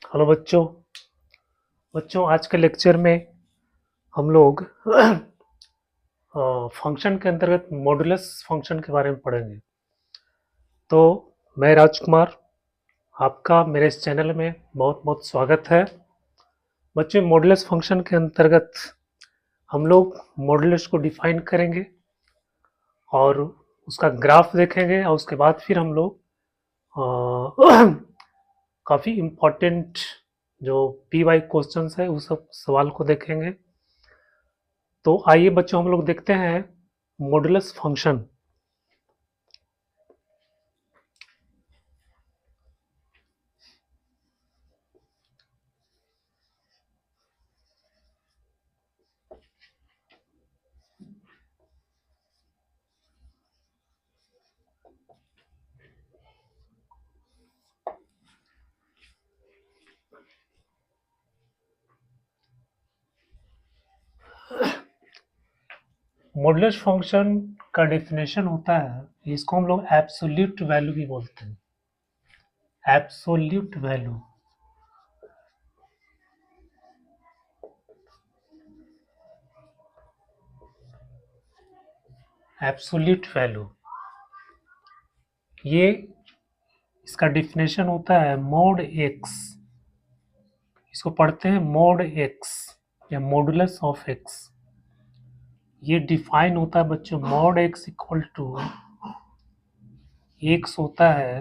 Hello बच्चों। आज के लेक्चर में हम लोग फंक्शन के अंतर्गत मॉडुलस फंक्शन के बारे में पढ़ेंगे। तो मैं राजकुमार, आपका मेरे इस चैनल में बहुत बहुत स्वागत है। बच्चों, मॉडुलस फंक्शन के अंतर्गत हम लोग मॉडुलस को डिफाइन करेंगे और उसका ग्राफ देखेंगे और उसके बाद फिर हम लोग काफ़ी इम्पोर्टेंट जो पी वाई क्वेश्चन है उस सब सवाल को देखेंगे। तो आइए बच्चों, हम लोग देखते हैं मॉडुलस फंक्शन। मॉडुलस फंक्शन का डेफिनेशन होता है, इसको हम लोग एब्सोल्यूट वैल्यू भी बोलते हैं। एब्सोल्यूट वैल्यू, एब्सोल्यूट वैल्यू, ये इसका डेफिनेशन होता है मोड एक्स। इसको पढ़ते हैं मोड एक्स या मॉडुलस ऑफ एक्स। ये डिफाइन होता है बच्चों, mod x equal to x होता है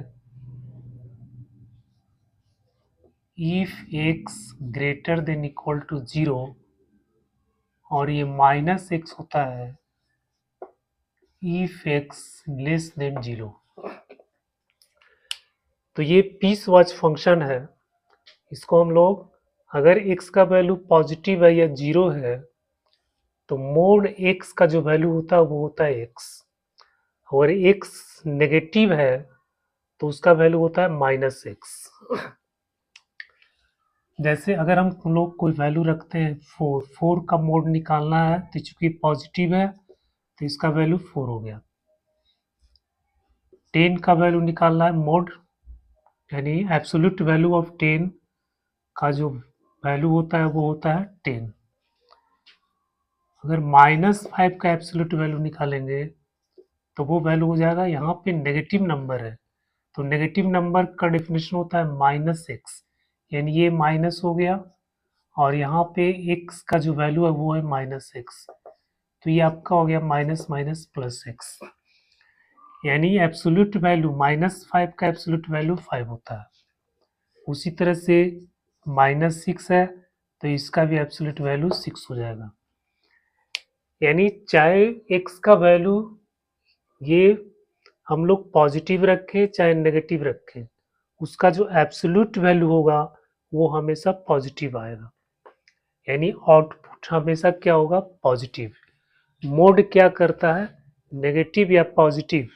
if x greater than equal to 0, और ये माइनस एक्स होता है इफ एक्स लेस देन 0। तो ये पीस वाइज फंक्शन है। इसको हम लोग, अगर x का वैल्यू पॉजिटिव है या 0 है तो मोड x का जो वैल्यू होता है वो होता है x। और x नेगेटिव है तो उसका वैल्यू होता है माइनस एक्स। जैसे अगर हम लोग कोई वैल्यू रखते हैं 4 का मोड निकालना है, तो चूंकि पॉजिटिव है तो इसका वैल्यू 4 हो गया। 10 का वैल्यू निकालना है मोड, यानी एब्सोल्यूट वैल्यू ऑफ 10 का जो वैल्यू होता है वो होता है 10। अगर -5 का एब्सोल्यूट वैल्यू निकालेंगे तो वो वैल्यू हो जाएगा, यहाँ पे नेगेटिव नंबर है तो नेगेटिव नंबर का डेफिनेशन होता है -x, यानी ये माइनस हो गया और यहाँ पे x का जो वैल्यू है वो है -x, तो ये आपका हो गया माइनस माइनस प्लस x, यानी एब्सोल्यूट वैल्यू -5 का एब्सोल्यूट वैल्यू 5 होता है। उसी तरह से -6 है तो इसका भी एब्सोल्यूट वैल्यू 6 हो जाएगा। यानी चाहे x का वैल्यू ये हम लोग पॉजिटिव रखें चाहे नेगेटिव रखें, उसका जो एब्सोल्यूट वैल्यू होगा वो हमेशा पॉजिटिव आएगा, यानी आउटपुट हमेशा क्या होगा, पॉजिटिव। मोड क्या करता है, नेगेटिव या पॉजिटिव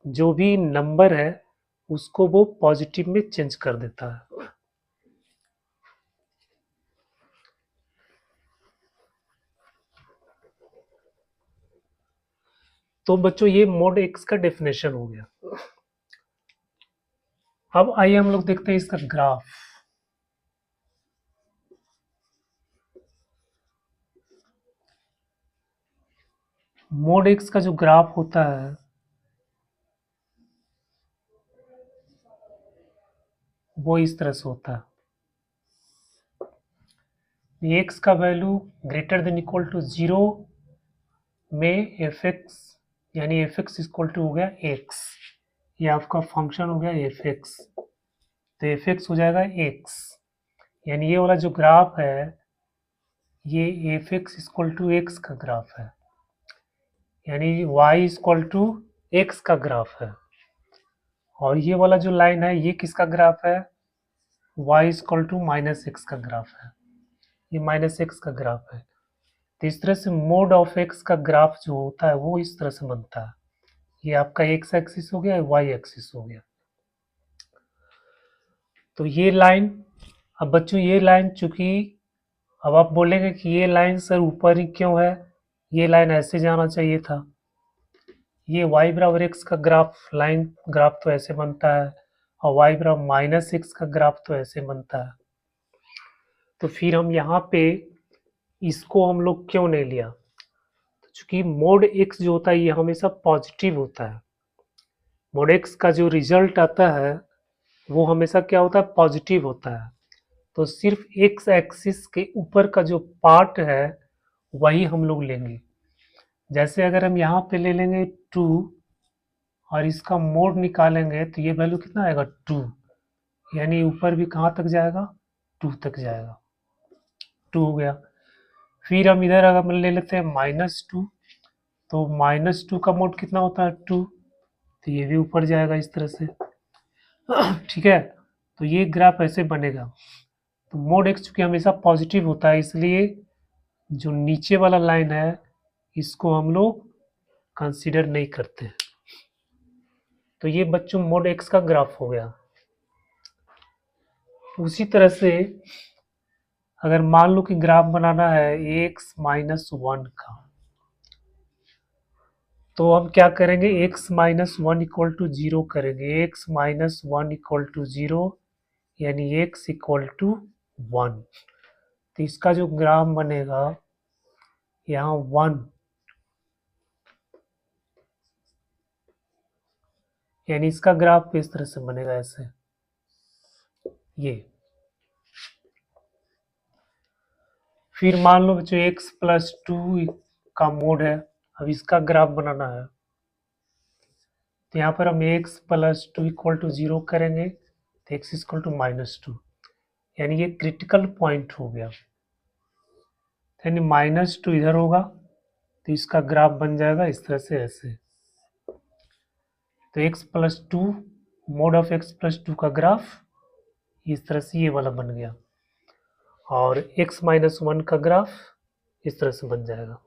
जो भी नंबर है उसको वो पॉजिटिव में चेंज कर देता है। तो बच्चों, ये मोड एक्स का डेफिनेशन हो गया। अब आइए हम लोग देखते हैं इसका ग्राफ। मोड एक्स का जो ग्राफ होता है वो इस तरह से होता है। एक्स का value greater than equal to 0 में एफ एक्स, यानी एफ एक्स इक्वल टू हो गया एक्स, ये आपका फंक्शन हो गया एफ एक्स, तो एफ एक्स हो जाएगा एक्स, यानी ये वाला जो ग्राफ है ये f x equal to x का ग्राफ है, यानी वाई इक्वल टू एक्स का ग्राफ है। और ये वाला जो लाइन है ये किसका ग्राफ है, y equal to minus x का ग्राफ है, ये माइनस एक्स का ग्राफ है। तो इस तरह से मोड ऑफ एक्स का ग्राफ जो होता है वो इस तरह से बनता है। ये आपका एक्स एक्सिस हो गया, वाई एक्सिस हो गया। तो ये लाइन, अब बच्चों ये लाइन चूंकि, अब आप बोलेंगे कि ये लाइन सर ऊपर ही क्यों है, ये लाइन ऐसे जाना चाहिए था। ये y बराबर एक्स का ग्राफ तो ऐसे बनता है और y बराबर माइनस एक्स का ग्राफ तो ऐसे बनता है। तो फिर हम यहाँ पे इसको हम लोग क्यों नहीं लिया, तो चूंकि मोड एक्स जो होता है ये हमेशा पॉजिटिव होता है, मोड एक्स का जो रिजल्ट आता है वो हमेशा क्या होता है, पॉजिटिव होता है। तो सिर्फ एक्स एक्सिस के ऊपर का जो पार्ट है वही हम लोग लेंगे। जैसे अगर हम यहाँ पे ले लेंगे 2 और इसका मोड निकालेंगे तो ये वैल्यू कितना आएगा 2, यानी ऊपर भी कहाँ तक जाएगा, 2 तक जाएगा, 2 हो गया। फिर हम इधर अगर हम ले लेते हैं -2, तो -2 का मोड कितना होता है 2, तो ये भी ऊपर जाएगा इस तरह से। ठीक है, तो ये ग्राफ ऐसे बनेगा। तो मोड एक्स चूंकि हमेशा पॉजिटिव होता है इसलिए जो नीचे वाला लाइन है इसको हम लोग कंसीडर नहीं करते हैं। तो ये बच्चों मोड एक्स का ग्राफ हो गया। उसी तरह से अगर मान लो कि ग्राफ बनाना है x -1 का, तो हम क्या करेंगे, x -1 इक्वल टू 0 करेंगे, x -1 इक्वल टू 0 यानी x इक्वल टू 1। तो इसका जो ग्राफ बनेगा यहाँ 1, यानी इसका ग्राफ इस तरह से बनेगा ऐसे, ये। फिर मान लो बच्चों x +2 का मोड है, अब इसका ग्राफ बनाना है, तो यहाँ पर हम x +2 इक्वल टू 0 करेंगे, तो x इक्वल टू -2, यानी ये क्रिटिकल पॉइंट हो गया, यानी -2 इधर होगा, तो इसका ग्राफ बन जाएगा इस तरह से ऐसे। तो x +2 मोड ऑफ x +2 का ग्राफ इस तरह से ये वाला बन गया, और x -1 का ग्राफ इस तरह से बन जाएगा।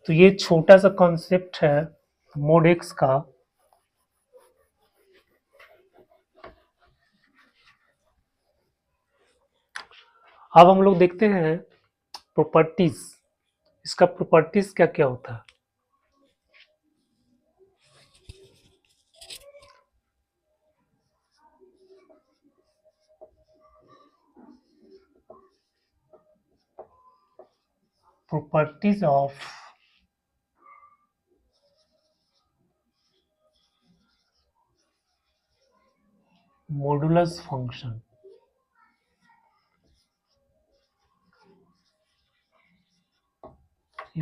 तो ये छोटा सा कॉन्सेप्ट है मोड एक्स का। अब हम लोग देखते हैं प्रॉपर्टीज, इसका प्रॉपर्टीज क्या क्या होता है। Properties of modulus function.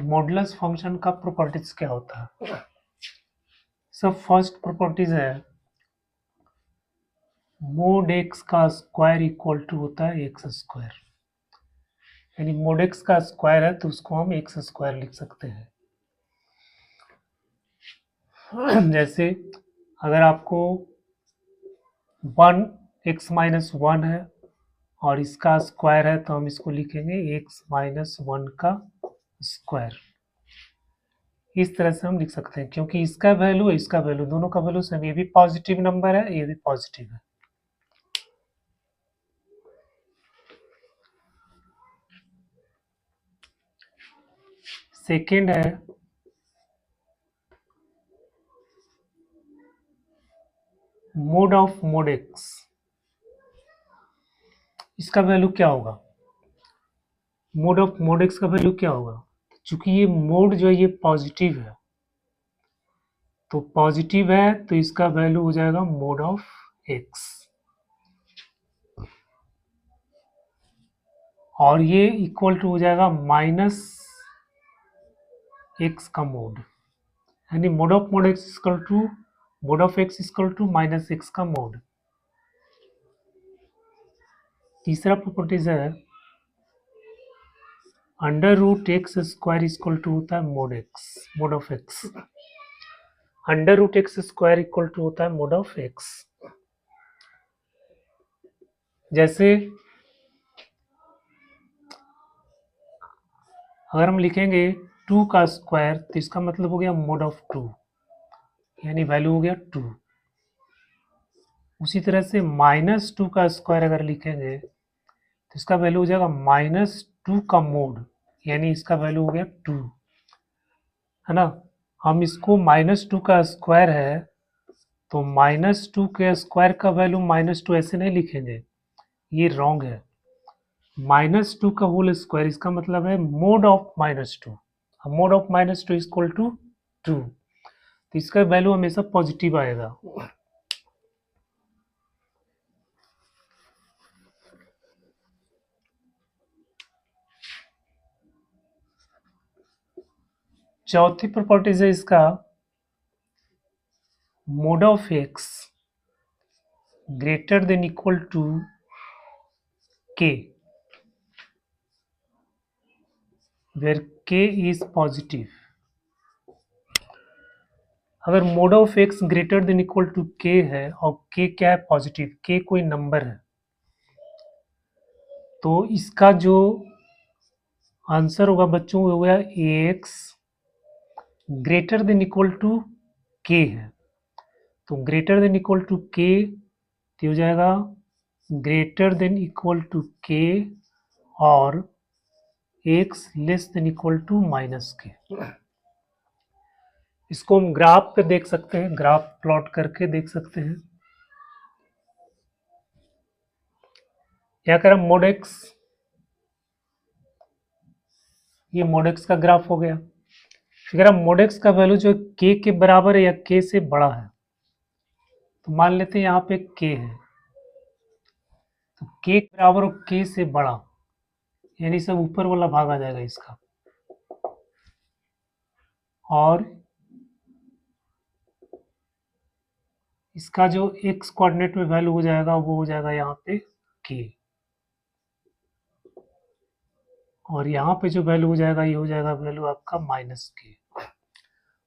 Modulus function का प्रॉपर्टीज क्या होता है। सब फर्स्ट प्रॉपर्टीज है मोड एक्स का स्क्वायर इक्वल टू होता है एक्स स्क्वायर, यानी मोड एक्स का स्क्वायर है तो उसको हम एक्स स्क्वायर लिख सकते हैं। जैसे अगर आपको 1 x -1 है और इसका स्क्वायर है तो हम इसको लिखेंगे x -1 का स्क्वायर। इस तरह से हम लिख सकते हैं, क्योंकि इसका वैल्यू इसका वैल्यू दोनों का वैल्यू सेम, ये भी पॉजिटिव नंबर है ये भी पॉजिटिव है। सेकेंड है मोड ऑफ मोड एक्स, इसका वैल्यू क्या होगा, मोड ऑफ मोड एक्स का वैल्यू क्या होगा, चूंकि ये मोड जो है ये पॉजिटिव है, तो पॉजिटिव है तो इसका वैल्यू हो जाएगा मोड ऑफ एक्स, और ये इक्वल टू हो जाएगा -x का मोड, यानी mod of mod x equal to mod of x equal to -x का मोड। तीसरा प्रॉपर्टीज है √x स्क्वायर इक्वल टू होता है mod x, mod of x. √x square equal to होता है मोड ऑफ एक्स। जैसे अगर हम लिखेंगे 2 का स्क्वायर तो इसका मतलब हो गया मोड ऑफ 2, यानी वैल्यू हो गया 2। उसी तरह से -2 का स्क्वायर अगर लिखेंगे तो इसका वैल्यू हो जाएगा -2 का मोड, यानी इसका वैल्यू हो गया 2। है ना। हम इसको -2 का स्क्वायर है, तो -2 के स्क्वायर का वैल्यू -2 ऐसे नहीं लिखेंगे, ये रॉन्ग है। -2 का होल स्क्वायर, इसका मतलब है mod of -2। Mod of -2 equal to 2, तो इसका वैल्यू हमेशा पॉजिटिव आएगा। चौथी प्रॉपर्टीज है इसका, mod of x greater than equal to k, where k is positive। अगर mod of x greater than equal to k है और k क्या है, पॉजिटिव, k कोई नंबर है, तो इसका जो आंसर होगा बच्चों वो हो गया ax greater than equal to k है, तो greater than equal to k तो हो जाएगा greater than equal to k और x less than equal to -k। इसको हम ग्राफ पे देख सकते हैं, ग्राफ प्लॉट करके देख सकते हैं। क्या करें, मोड एक्स, ये मोड एक्स का ग्राफ हो गया। फिर हम मोड एक्स का वैल्यू जो k के बराबर है या k से बड़ा है, तो मान लेते हैं यहाँ पे k है, तो k के बराबर और k से बड़ा, यानी सब ऊपर वाला भाग आ जाएगा इसका, और इसका जो x कोऑर्डिनेट में वैल्यू हो जाएगा वो हो जाएगा यहाँ पे k, और यहाँ पे जो वैल्यू हो जाएगा ये हो जाएगा वैल्यू आपका -k।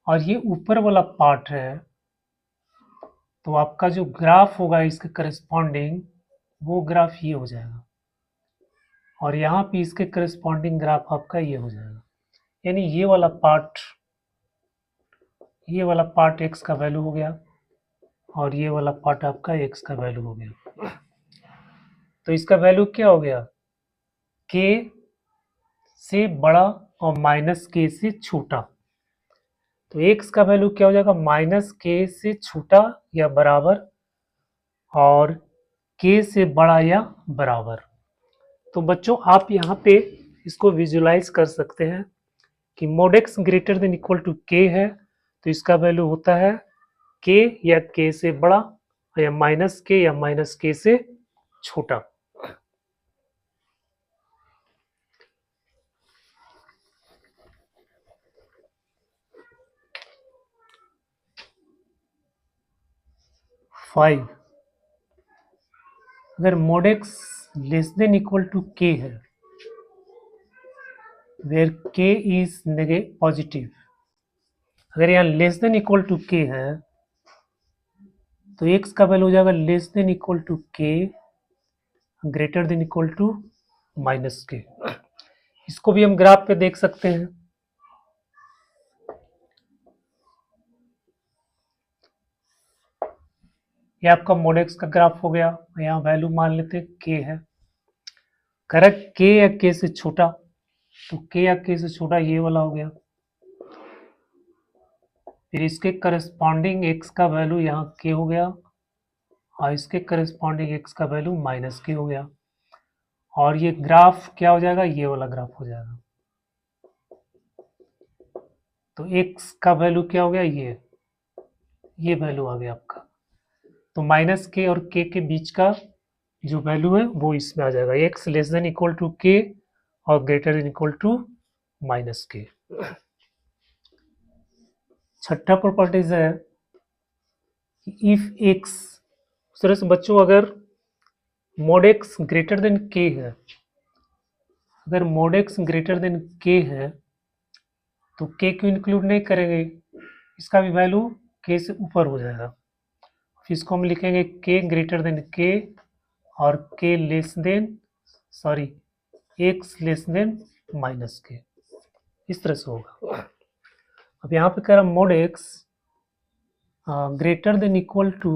और ये ऊपर वाला पार्ट है, तो आपका जो ग्राफ होगा इसके करस्पॉन्डिंग वो ग्राफ ये हो जाएगा, और यहाँ पे इसके करस्पॉन्डिंग ग्राफ आपका ये हो जाएगा, यानी ये वाला पार्ट x का वैल्यू हो गया और ये वाला पार्ट आपका x का वैल्यू हो गया। तो इसका वैल्यू क्या हो गया, k से बड़ा और -k से छोटा, तो x का वैल्यू क्या हो जाएगा, -k से छोटा या बराबर और k से बड़ा या बराबर। तो बच्चों आप यहाँ पे इसको विजुलाइज कर सकते हैं कि mod x greater than equal to k है, तो इसका वैल्यू होता है k या k से बड़ा या -k या -k से छोटा। फाइव, अगर mod x less than equal to k है, वेयर k इज पॉजिटिव, अगर यहाँ less than equal to k है तो x का वैल्यू हो जाएगा less than equal to k greater than equal to -k। इसको भी हम ग्राफ पे देख सकते हैं। ये आपका मोड एक्स का ग्राफ हो गया, यहाँ वैल्यू मान लेते हैं k है, करेक्ट, k या k से छोटा, तो k या k से छोटा ये वाला हो गया। फिर इसके करस्पॉन्डिंग x का वैल्यू यहाँ k हो गया और इसके करस्पॉन्डिंग x का वैल्यू -k हो गया, और ये ग्राफ क्या हो जाएगा, ये वाला ग्राफ हो जाएगा। तो x का वैल्यू क्या हो गया, ये वैल्यू आ गया आपका, तो -k और k के बीच का जो वैल्यू है वो इसमें आ जाएगा, x less than equal to k और greater than equal to -k। छठा प्रॉपर्टीज है इफ x, उस तरह से बच्चों अगर mod x greater than k है, अगर mod x greater than k है तो k को इंक्लूड नहीं करेंगे, इसका भी वैल्यू k से ऊपर हो जाएगा। फिर इसको हम लिखेंगे k ग्रेटर देन k और k less than x less then -k, इस तरह से होगा। अब यहाँ पे कह रहा mod x greater than equal to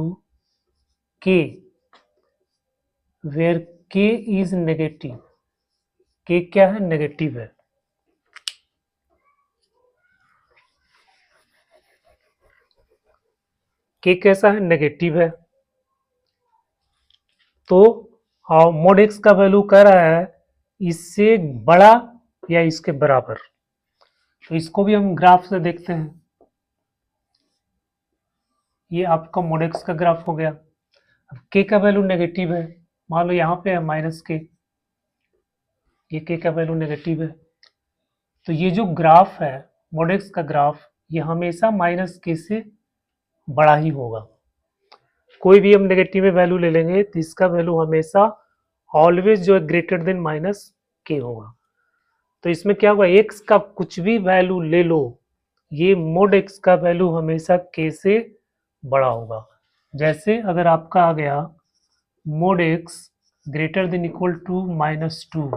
k where k is negative, k क्या है, नेगेटिव है। के कैसा है, नेगेटिव है, तो मोड एक्स का वैल्यू कह रहा है इससे बड़ा या इसके बराबर। तो इसको भी हम ग्राफ से देखते हैं। ये आपका मोड एक्स का ग्राफ हो गया। अब के का वैल्यू नेगेटिव है, मान लो यहाँ पे है माइनस के, ये के का वैल्यू नेगेटिव है, तो ये जो ग्राफ है मोड एक्स का ग्राफ, ये हमेशा माइनस के से बड़ा ही होगा। कोई भी हम नेगेटिव में वैल्यू ले लेंगे तो इसका वैल्यू हमेशा ऑलवेज जो है ग्रेटर देन माइनस के होगा। तो इसमें क्या होगा, एक्स का कुछ भी वैल्यू ले लो, ये मोड एक्स का वैल्यू हमेशा के से बड़ा होगा। जैसे अगर आपका आ गया mod x greater than equal to -2,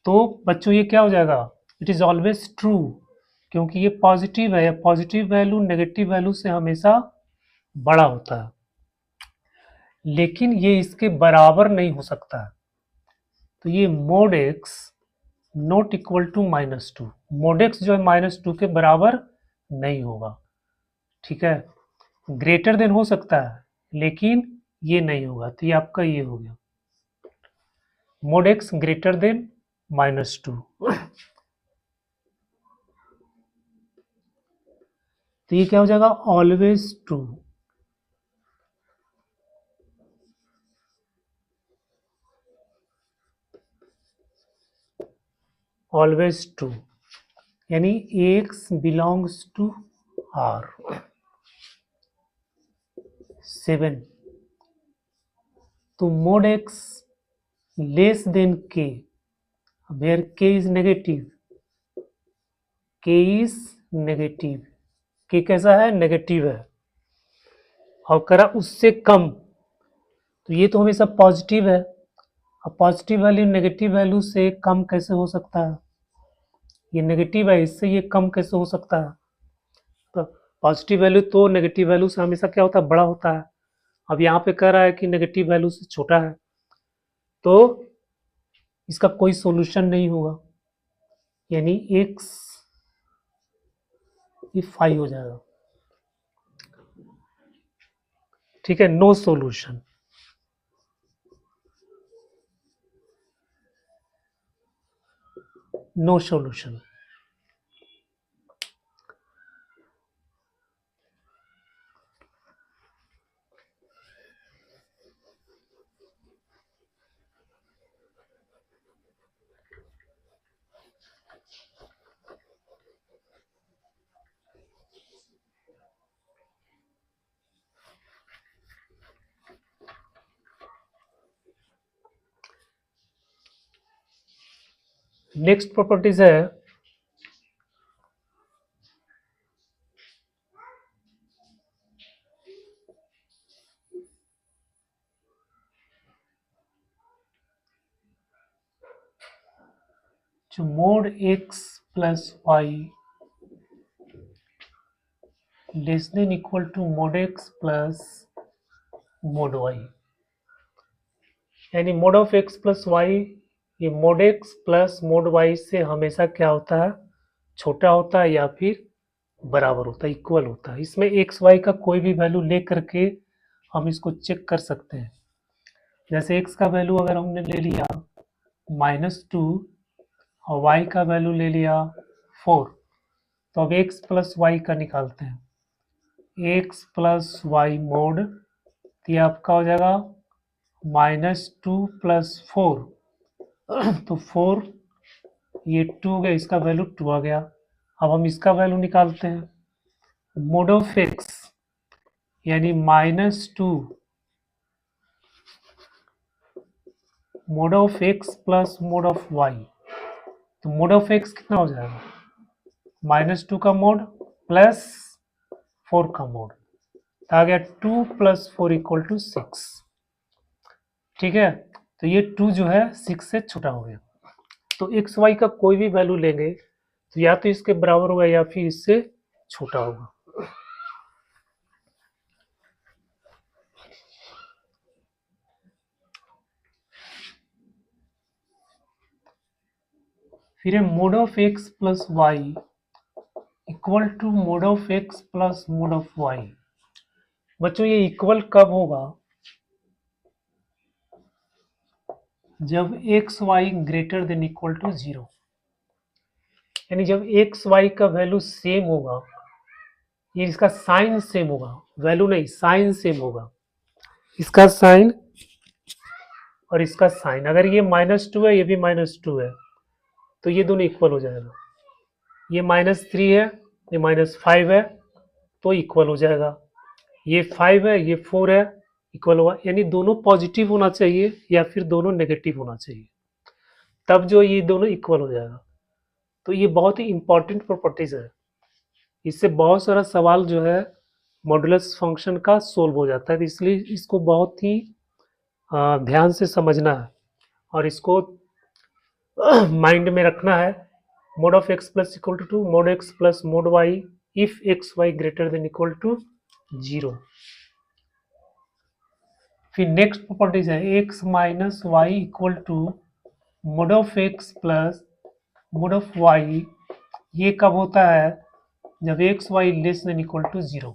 तो बच्चों ये क्या हो जाएगा, इट इज ऑलवेज ट्रू, क्योंकि ये पॉजिटिव है, पॉजिटिव वैल्यू नेगेटिव वैल्यू से हमेशा बड़ा होता है, लेकिन ये इसके बराबर नहीं हो सकता है। तो ये mod x not equal to -2, mod x जो है -2 के बराबर नहीं होगा, ठीक है। ग्रेटर देन हो सकता है लेकिन ये नहीं होगा, तो ये आपका ये हो गया मोड एक्स ग्रेटर देन -2। तो ये क्या हो जाएगा, ऑलवेज ट्रू। ऑलवेज ट्रू यानी एक्स बिलोंग्स टू आर। 7, तो मोड एक्स लेस देन के, वेयर के इज नेगेटिव, के इज नेगेटिव, के कैसा है, नेगेटिव है, और करा उससे कम, तो ये तो हमेशा पॉजिटिव है। अब पॉजिटिव वैल्यू नेगेटिव वैल्यू से कम कैसे हो सकता है, ये नेगेटिव है, इससे ये कम कैसे हो सकता है। तो पॉजिटिव वैल्यू तो नेगेटिव वैल्यू से हमेशा क्या होता है, बड़ा होता है। अब यहाँ पे कह रहा है कि नेगेटिव वैल्यू से छोटा है, तो इसका कोई सॉल्यूशन नहीं होगा, यानी एक्स ये 5 हो जाएगा, ठीक है, no solution. No solution. Next properties है जो mod x plus Y less than equal to mod x plus mod Y, यानी mod of x plus Y, ये mod x plus mod Y से हमेशा क्या होता है, छोटा होता है या फिर बराबर होता है, इक्वल होता है। इसमें एक्स वाई का कोई भी वैल्यू ले करके हम इसको चेक कर सकते हैं। जैसे एक्स का वैल्यू अगर हमने ले लिया -2 और वाई का वैल्यू ले लिया 4, तो अब एक्स प्लस वाई का निकालते हैं। एक्स प्लस वाई मोड, तो ये आपका हो जाएगा -2 + 4, तो 4, ये 2 हो गया, इसका वैल्यू 2 आ गया। अब हम इसका वैल्यू निकालते हैं। मोड ऑफ एक्स यानी -2 mod of x plus mod of y, तो मोड ऑफ एक्स कितना हो जाएगा, -2 का मोड प्लस 4 का मोड, तो आ गया 2 + 4 = 6, ठीक है। तो ये 2 जो है 6 से छोटा हो गया। तो एक्स वाई का कोई भी वैल्यू लेंगे तो या तो इसके बराबर होगा या फिर इससे छोटा होगा। फिर है mod of x plus y equal to mod of x plus mod of y. बच्चों ये इक्वल कब होगा? जब x y greater than equal to 0, यानी जब एक्स वाई का वैल्यू सेम होगा, ये इसका साइन सेम होगा, वैल्यू नहीं, साइन सेम होगा, इसका साइन और इसका साइन। अगर ये -2 है, ये भी -2 है, तो ये दोनों इक्वल हो जाएगा। ये -3 है, ये -5 है, तो इक्वल हो जाएगा। ये 5 है, ये 4 है, इक्वल होगा। यानी दोनों पॉजिटिव होना चाहिए या फिर दोनों नेगेटिव होना चाहिए, तब जो ये दोनों इक्वल हो जाएगा। तो ये बहुत ही इंपॉर्टेंट प्रॉपर्टीज है, इससे बहुत सारा सवाल जो है मॉडुलस फंक्शन का सोल्व हो जाता है। तो इसलिए इसको बहुत ही ध्यान से समझना है और इसको माइंड में रखना है। mod of x plus equal to 2, mod x plus mod y if x y greater than equal to 0। फिर नेक्स्ट प्रॉपर्टीज है x minus y equal to mod of x plus mod of y। ये कब होता है? जब x y less than equal to 0।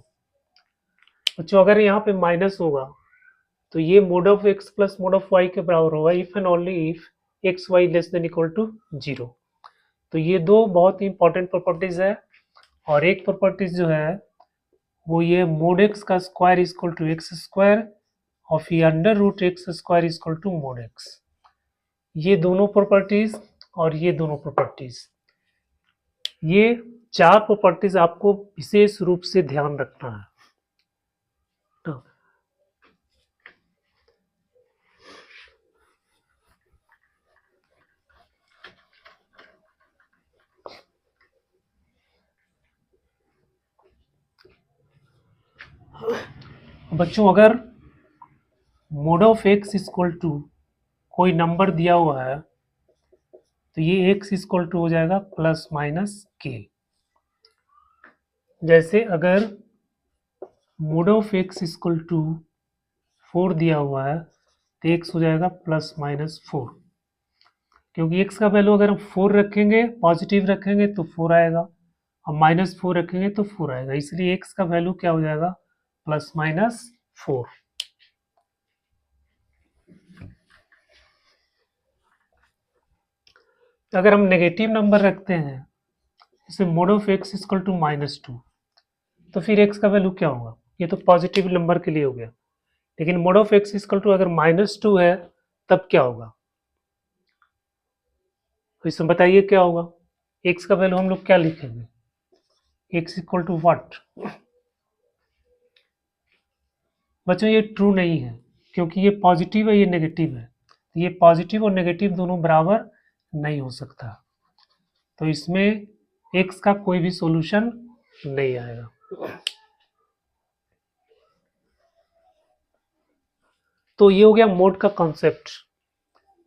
बच्चों अगर यहाँ पे माइनस होगा तो ये mod of x plus mod of y के बराबर होगा if and only if x y less than equal to 0। तो ये दो बहुत ही इंपॉर्टेंट प्रॉपर्टीज है। और एक प्रॉपर्टीज जो है वो ये mod x का square equal to x square और फिर under root x square equal to mod x। ये दोनों प्रॉपर्टीज और ये दोनों प्रॉपर्टीज, ये चार प्रॉपर्टीज आपको विशेष रूप से ध्यान रखना है। बच्चों अगर mod of x equal to कोई नंबर दिया हुआ है तो ये x इक्वल टू हो जाएगा प्लस माइनस k। जैसे अगर mod of x equal to 4 दिया हुआ है तो x हो जाएगा प्लस माइनस 4, क्योंकि x का वैल्यू अगर हम 4 रखेंगे, पॉजिटिव रखेंगे तो 4 आएगा और -4 रखेंगे तो 4 आएगा, इसलिए x का वैल्यू क्या हो जाएगा? Plus minus 4। अगर हम नेगेटिव नंबर रखते हैं जैसे mod of x equal to -2, तो फिर x का वैल्यू क्या होगा? ये तो पॉजिटिव नंबर के लिए हो गया, लेकिन mod of x equal to अगर -2 है तब क्या होगा? तो इसमें बताइए क्या होगा? x का वैल्यू हम लोग क्या लिखेंगे? x equal to what? बच्चों ये ट्रू नहीं है, क्योंकि ये पॉजिटिव है, ये नेगेटिव है। ये पॉजिटिव और नेगेटिव दोनों बराबर नहीं हो सकता, तो इसमें x का कोई भी सॉल्यूशन नहीं आएगा। तो ये हो गया मोड का कॉन्सेप्ट।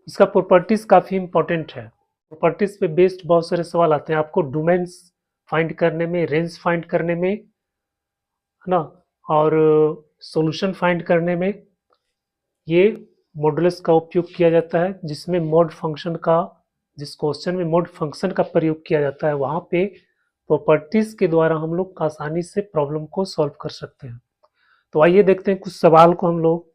इसका प्रॉपर्टीज काफी इंपॉर्टेंट है। प्रॉपर्टीज पे बेस्ड बहुत सारे सवाल आते हैं आपको डोमेन्स फाइंड करने में, रेंज फाइंड करने में, है ना, और सॉल्यूशन फाइंड करने में ये मॉडुलस का उपयोग किया जाता है, जिसमें मोड फंक्शन का, जिस क्वेश्चन में मोड फंक्शन का प्रयोग किया जाता है वहाँ पे प्रॉपर्टीज के द्वारा हम लोग आसानी से प्रॉब्लम को सॉल्व कर सकते हैं। तो आइए देखते हैं कुछ सवाल को हम लोग।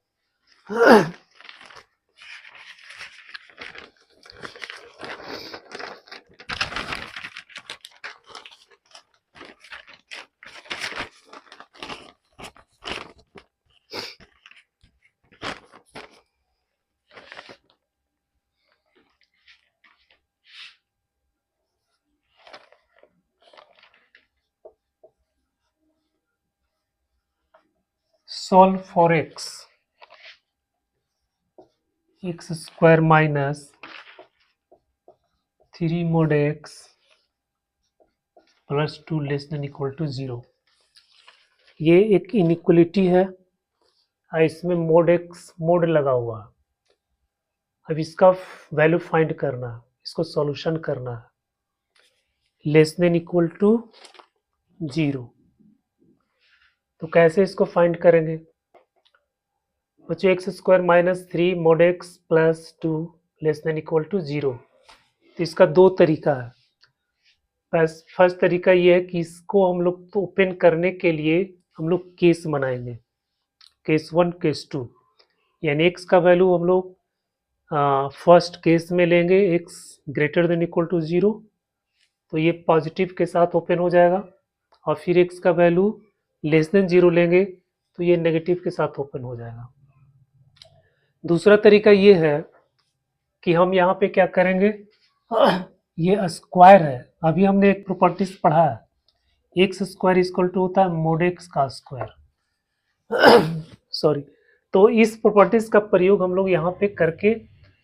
solve for x square minus 3 mod x plus 2 less than equal to 0। ये एक इनइक्वलिटी है और इसमें mod x मोड लगा हुआ है। अब इसका वैल्यू फाइंड करना है, इसको सॉल्यूशन करना है, लेस देन इक्वल टू 0। तो कैसे इसको फाइंड करेंगे? बच्चों x square minus 3 mod x plus 2 less than equal to 0। तो इसका दो तरीका है। फर्स्ट तरीका ये है कि इसको हम लोग तो ओपन करने के लिए हम लोग केस बनाएंगे। केस 1 केस 2, यानी x का वैल्यू हम लोग फर्स्ट केस में लेंगे x greater than equal to 0, तो ये पॉजिटिव के साथ ओपन हो जाएगा, और फिर x का वैल्यू लेस देन 0 लेंगे तो ये नेगेटिव के साथ ओपन हो जाएगा। दूसरा तरीका ये है कि हम यहाँ पे क्या करेंगे, ये स्क्वायर है, अभी हमने एक प्रॉपर्टीज पढ़ा है, एक्स स्क्वायर इक्वल टू होता है मोड एक्स का स्क्वायर सॉरी। तो इस प्रॉपर्टीज का प्रयोग हम लोग यहाँ पे करके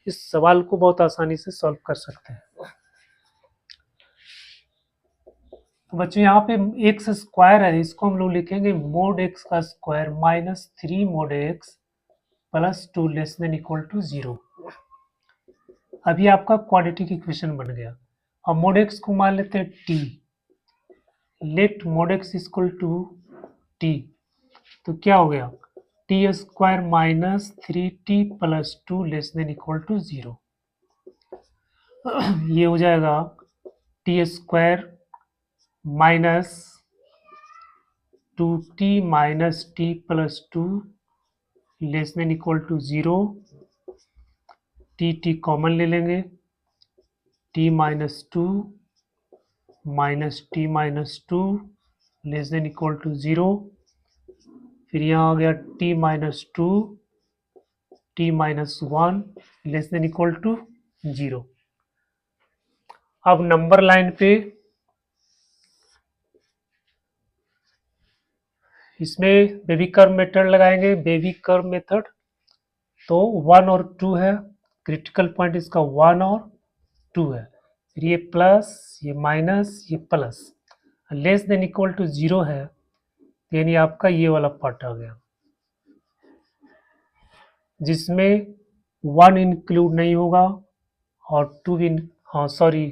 इस सवाल को बहुत आसानी से सॉल्व कर सकते हैं। तो बच्चों यहाँ पे एक्स स्क्वायर है, इसको हम लोग लिखेंगे मोड एक्स का square minus 3 mod x plus 2 less than equal to 0। अभी आपका क्वाड्रेटिक इक्वेशन बन गया। अब मोड एक्स को मान लेते हैं t, let mod x equal to t, तो क्या हो गया, t square minus 3t plus 2 less than equal to 0। ये हो जाएगा t square minus 2t minus t plus 2 less than equal to 0। T common ले लेंगे, t minus 2 minus t minus 2 less than equal to 0। फिर यहाँ आ गया t minus 2 t minus 1 less than equal to 0। अब नंबर लाइन पे इसमें wavy curve method लगाएंगे, बेबी कर्व मेथड, तो 1 और 2 है, क्रिटिकल पॉइंट इसका 1 और 2 है, फिर ये प्लस ये माइनस ये plus, less than equal to 0 है, यानी आपका ये वाला पार्ट आ गया जिसमें 1 इंक्लूड नहीं होगा और 2 भी, हाँ सॉरी,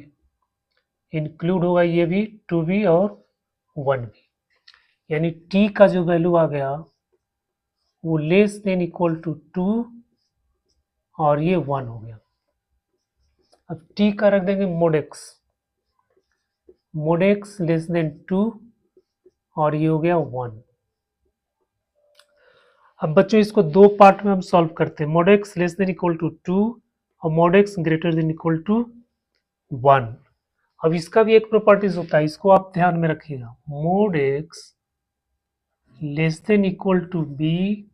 इंक्लूड होगा ये भी 2 भी और 1 भी, यानी t का जो वैल्यू आ गया वो लेस देन इक्वल टू 2 और ये 1 हो गया। अब t का रख देंगे मोड एक्स लेस देन 2 और ये हो गया 1। अब बच्चों इसको दो पार्ट में हम सॉल्व करते हैं, mod x less than equal to 2 और mod x greater than equal to 1। अब इसका भी एक प्रॉपर्टीज होता है, इसको आप ध्यान में रखिएगा, mod x less than equal to B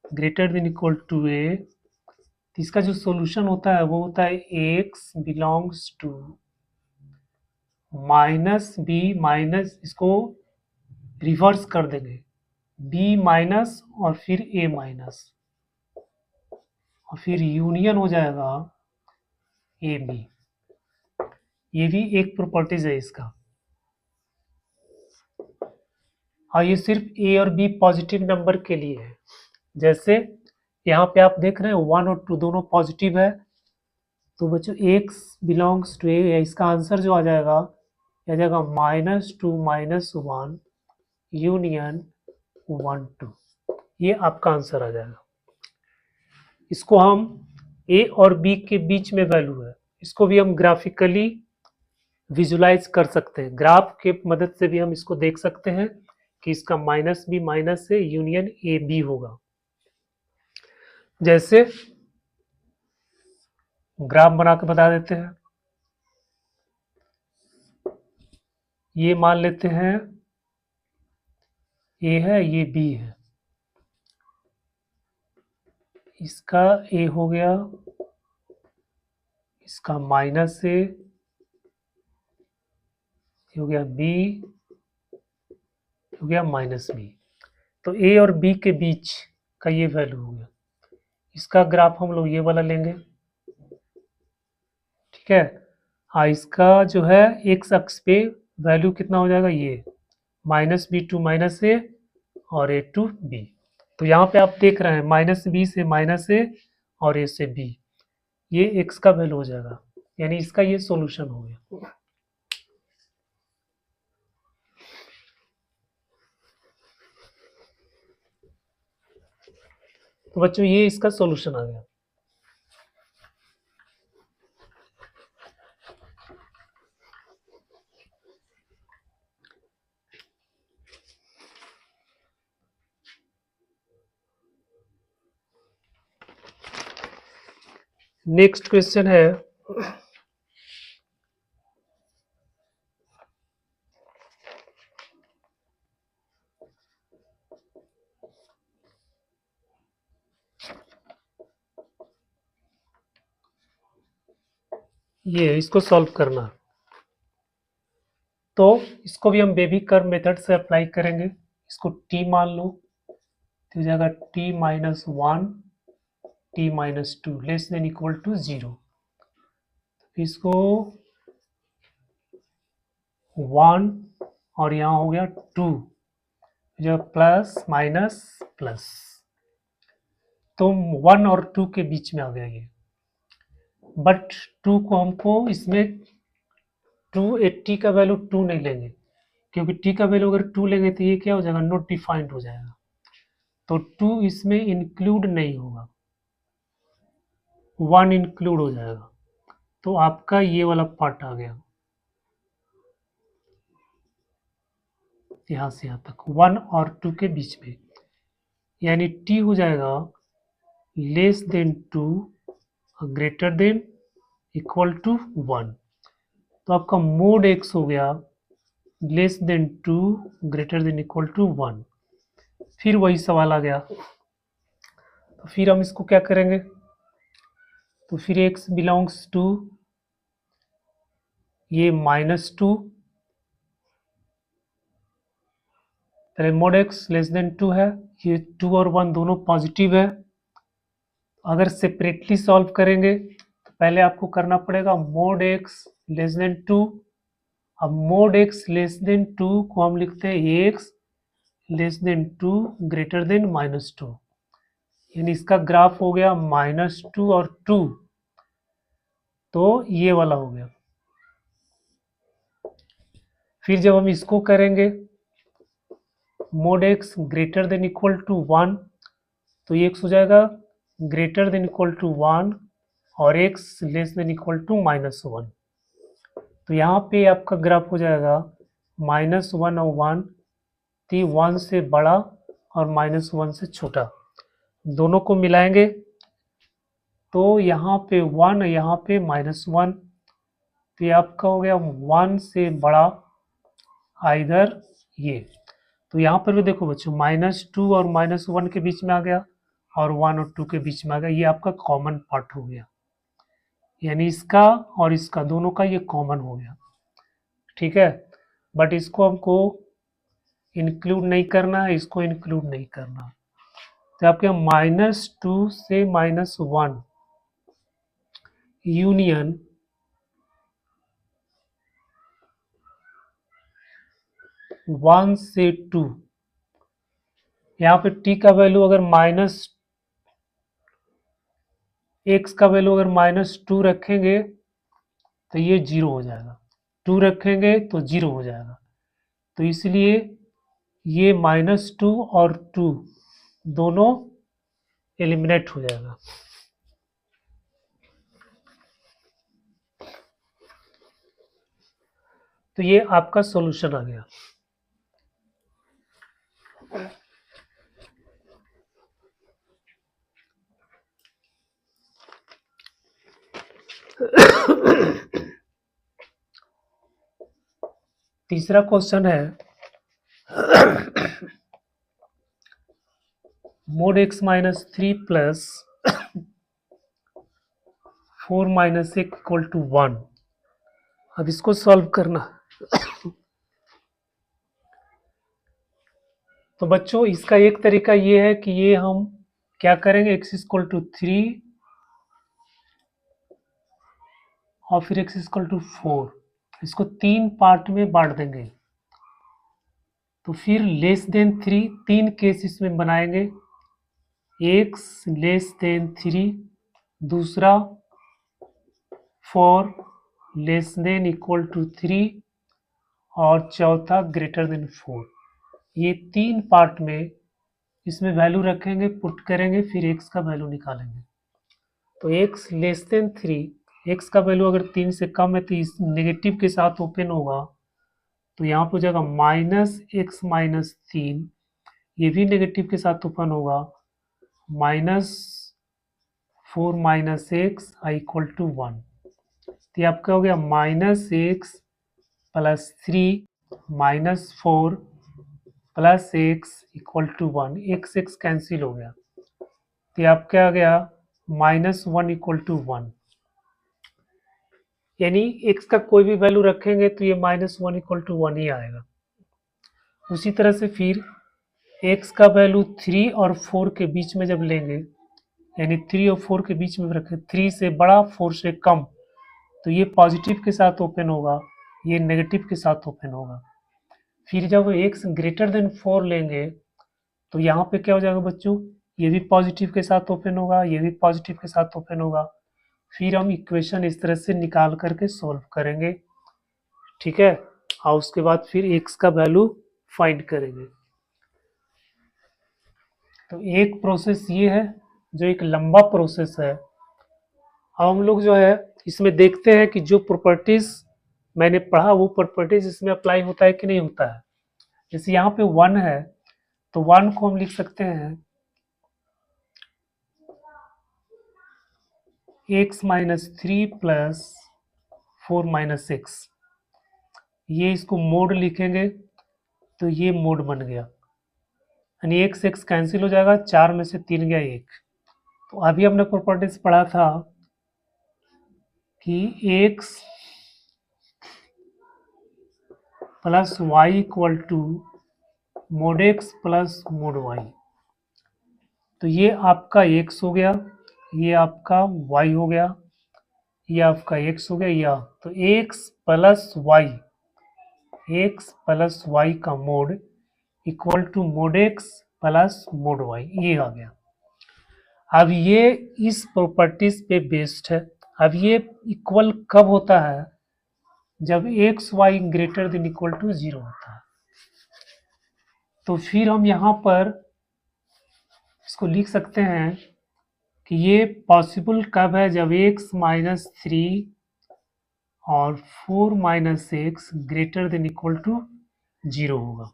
greater than equal to A, इसका जो सॉल्यूशन होता है वो होता है X belongs to minus B minus, इसको रिवर्स कर देंगे, बी माइनस और फिर ए माइनस और फिर यूनियन हो जाएगा ए बी। ये भी एक प्रॉपर्टीज है इसका, और ये सिर्फ ए और बी पॉजिटिव नंबर के लिए है। जैसे यहाँ पे आप देख रहे हैं 1 और 2 दोनों पॉजिटिव है, तो बच्चों x बिलोंग्स टू ए, इसका आंसर जो आ जाएगा -2 -1 यूनियन 1 2, ये आपका आंसर आ जाएगा। इसको हम a और b के बीच में वैल्यू है, इसको भी हम ग्राफिकली विजुलाइज कर सकते हैं, ग्राफ के मदद से भी हम इसको देख सकते हैं कि इसका माइनस बी माइनस से यूनियन ए बी होगा। जैसे ग्राफ बना के बता देते हैं, ये मान लेते हैं ए है ये बी है, इसका ए हो गया, इसका माइनस ए हो गया, बी हो गया माइनस बी, तो ए और बी के बीच का ये वैल्यू हो गया। इसका ग्राफ हम लोग ये वाला लेंगे, ठीक है। हाँ, इसका जो है एक्स अक्ष पे वैल्यू कितना हो जाएगा, ये -b टू -a और a टू b। तो यहाँ पे आप देख रहे हैं -b से -a और a से b, ये x का वैल्यू हो जाएगा, यानी इसका ये सॉल्यूशन हो गया। तो बच्चों ये इसका सॉल्यूशन आ गया। नेक्स्ट क्वेश्चन है ये, इसको सॉल्व करना। तो इसको भी हम बेबी कर्व मेथड से अप्लाई करेंगे। इसको t मान लो, तो हो जाएगा t-1 t-2 less than equal to 0। इसको 1 और यहाँ हो गया 2, जो प्लस माइनस प्लस, तो 1 और 2 के बीच में आ गया ये। बट 2 को हमको इसमें 280 का वैल्यू 2 नहीं लेंगे, क्योंकि t का वैल्यू अगर 2 लेंगे तो ये क्या हो जाएगा, नॉट डिफाइंड हो जाएगा। तो 2 इसमें इंक्लूड नहीं होगा, 1 इंक्लूड हो जाएगा। तो आपका ये वाला पार्ट आ गया, यहाँ से यहाँ तक 1 और 2 के बीच में, यानी t हो जाएगा less than 2 greater than equal to 1। तो आपका मोड x हो गया less than 2 greater than equal to 1। फिर वही सवाल आ गया, तो फिर हम इसको क्या करेंगे, तो फिर x बिलोंग्स टू ये -2, पहले मोड x लेस देन 2 है, ये 2 और 1 दोनों पॉजिटिव है। अगर सेपरेटली सॉल्व करेंगे तो पहले आपको करना पड़ेगा मोड x लेस देन 2। अब मोड x लेस देन 2 को हम लिखते हैं x less than 2 greater then -2, यानी इसका ग्राफ हो गया -2 और 2, तो ये वाला हो गया। फिर जब हम इसको करेंगे mod x greater than equal to 1, तो ये x हो जाएगा ग्रेटर देन इक्वल टू 1 और x less than equal to -1। तो यहाँ पे आपका ग्राफ हो जाएगा -1 और 1, तो 1 से बड़ा और -1 से छोटा, दोनों को मिलाएंगे तो यहाँ पे 1 यहाँ पे -1, तो ये आपका हो गया 1 से बड़ा आइदर ये। तो यहाँ पर भी देखो बच्चों -2 और -1 के बीच में आ गया और 1 और 2 के बीच में आ गया, ये आपका कॉमन पार्ट हो गया, यानी इसका और इसका दोनों का ये कॉमन हो गया। ठीक है, बट इसको हमको इंक्लूड नहीं करना है, इसको इंक्लूड नहीं करना। तो आपके -2 से -1 यूनियन 1 से 2, यहाँ पे t का वैल्यू अगर x का वैल्यू अगर -2 रखेंगे तो ये 0 हो जाएगा, 2 रखेंगे तो 0 हो जाएगा। तो इसलिए ये -2 और 2 दोनों एलिमिनेट हो जाएगा। तो ये आपका सॉल्यूशन आ गया। तीसरा क्वेश्चन है mod x -3 plus 4 -1 equal to 1। अब इसको सॉल्व करना। तो बच्चों इसका एक तरीका ये है कि ये हम क्या करेंगे, x इक्वल टू 3 और फिर x इक्वल टू 4, इसको 3 पार्ट में बांट देंगे। तो फिर लेस देन 3 3 केस इसमें बनाएंगे, x लेस देन 3, दूसरा 4 लेस देन इक्वल टू 3 और चौथा ग्रेटर देन 4। ये 3 पार्ट में इसमें वैल्यू रखेंगे, पुट करेंगे, फिर x का वैल्यू निकालेंगे। तो x लेस देन 3, x का वैल्यू अगर 3 से कम है तो इस नेगेटिव के साथ ओपन होगा, तो यहाँ पर हो जाएगा -x -3, ये भी नेगेटिव के साथ ओपन होगा, 4 minus x I equal to 1। तो ये आपका हो गया minus x plus 3 minus 4 plus x equal to 1। X cancel हो गया, तो ये आपका आ गया माइनस 1 इक्वल टू 1। यानी एक्स का कोई भी वैल्यू रखेंगे तो ये माइनस 1 इक्वल टू 1 ही आएगा। उसी तरह से फिर एक्स का वैल्यू 3 और 4 के बीच में जब लेंगे, यानी 3 और 4 के बीच में रखें, 3 से बड़ा 4 से कम, तो ये पॉजिटिव के साथ ओपन होगा, ये नेगेटिव के साथ ओपन होगा। फिर जब एक्स ग्रेटर देन 4 लेंगे तो यहाँ पे क्या हो जाएगा बच्चों, ये भी पॉजिटिव के साथ ओपन होगा, ये भी पॉजिटिव के साथ ओपन होगा। फिर हम इक्वेशन इस तरह से निकाल करके सॉल्व करेंगे, ठीक है, और उसके बाद फिर एक्स का वैल्यू फाइंड करेंगे। तो एक प्रोसेस ये है जो एक लंबा प्रोसेस है। अब हम लोग जो है इसमें देखते हैं कि जो प्रॉपर्टीज मैंने पढ़ा वो प्रॉपर्टीज इसमें अप्लाई होता है कि नहीं होता है। जैसे यहाँ पे 1 है, तो 1 को हम लिख सकते हैं x minus 3 plus 4 minus x. ये इसको मोड लिखेंगे तो ये मोड बन गया, यानी एक्स एक्स कैंसिल हो जाएगा, 4 में से 3 गया 1। तो अभी हमने प्रॉपर्टीज पढ़ा था कि x plus y equal to mod x plus mod y. तो ये आपका x हो गया, ये आपका y हो गया, ये आपका x हो गया, या तो x प्लस वाई का mod equal to mod x plus mod y, ये आ गया। अब ये इस प्रॉपर्टीज पे बेस्ड है। अब ये इक्वल कब होता है, जब x y greater than equal to 0 होता है। तो फिर हम यहाँ पर इसको लिख सकते हैं कि ये पॉसिबल कब है, जब x माइनस 3 और 4 minus x greater than equal to 0 होगा।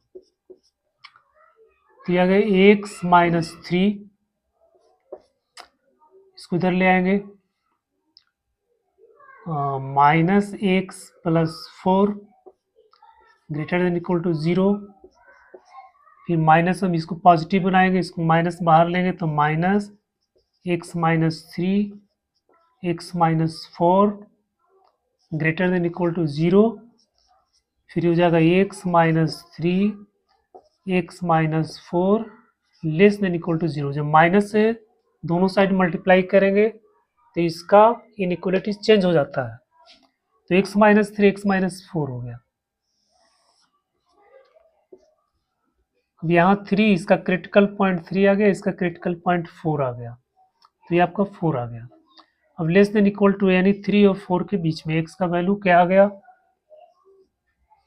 तो ये आ गया x माइनस 3, इसको इधर ले आएंगे, minus x plus 4 greater than equal to 0। फिर माइनस हम इसको पॉजिटिव बनाएंगे, इसको माइनस बाहर लेंगे तो minus x minus 3 x minus 4 greater than equal to 0। फिर हो जाएगा x minus 3 x minus 4 less than equal to 0। जब माइनस से दोनों साइड मल्टीप्लाई करेंगे तो इसका इनइक्वलिटी चेंज हो जाता है, तो एक्स माइनस 3 एक्स माइनस 4 हो गया। अब यहाँ 3 इसका क्रिटिकल पॉइंट 3 आ गया, इसका क्रिटिकल पॉइंट 4 आ गया, तो ये आपका 4 आ गया। अब लेस देन इक्वल टू, यानी 3 और 4 के बीच में एक्स का वैल्यू क्या आ गया,